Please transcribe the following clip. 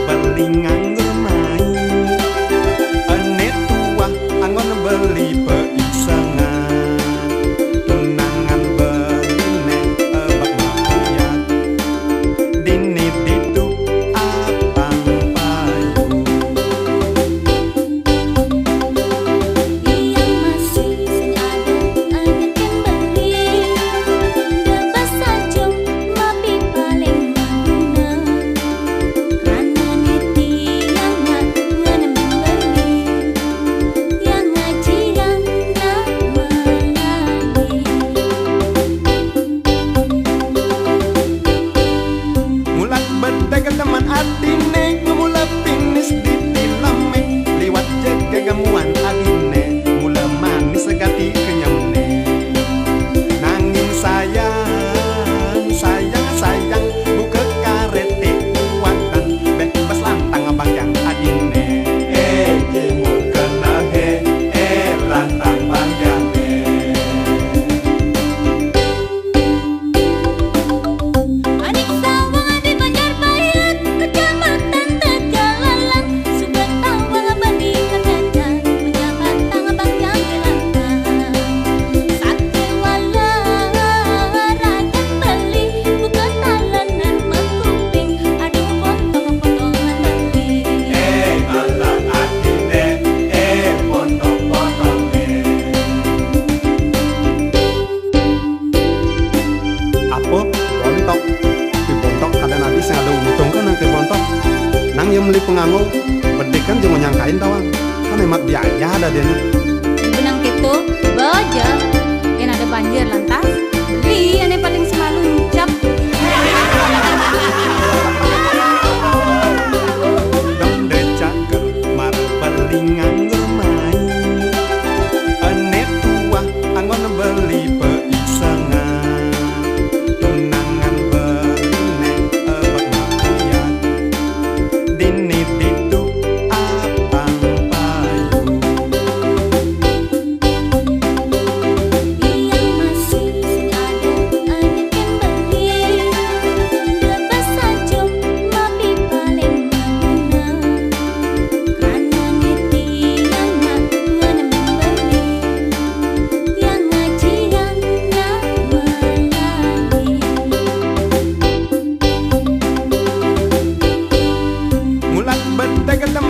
beli nganggur main. Ane tua anggon beli peisengan. Tunangan beli nek ebak makiat. Dini diduk apang payu. Yang masih sing ada anak yang beli. Dapat saja mapi paling maguna. Karena niti yang ngan membeli. Yang ngajian nama lagi. Mulak bedai ke teman adine, ngemula pinis di tilame. Liwat jaga gamuan adine, mula manis segati kenyamne. Nanging sayang, sayang, sayang, buka karete kuatan, bebas lantang abang yang adine. Jemur kena lantang bang yang Adik sawang di Banjarbayan, Kecamatan Tegalalang. Sudah tawang bani kekajan, menjabat tangan yang gelantang. Sate wala rakyat beli, buka talenan mengkuping. Aduh potong-potongan beli. alat adine, potong-potongnya. Apa? Bontok. Di bontok ada nanti saya ada untung kan nanti bontok. Nang yang beli penganggo, bedek kan cuma nyangkain tawang. Kan hemat biaya ada dia. Benang gitu, baja. Yang ada banjir lantas, beli ane paling semaluncap. Dong decaker, mar beli nganggur main. Ane tua, anggon beli peisengan. Tunangan beli nek ebak makiat. Dini diduk apang payu. Yang masih sing ada anak yang beli. Dapat saja mapi paling maguna. Karena niti yang ngan membeli. Yang ngajian nama lagi. Mulak bedai ke teman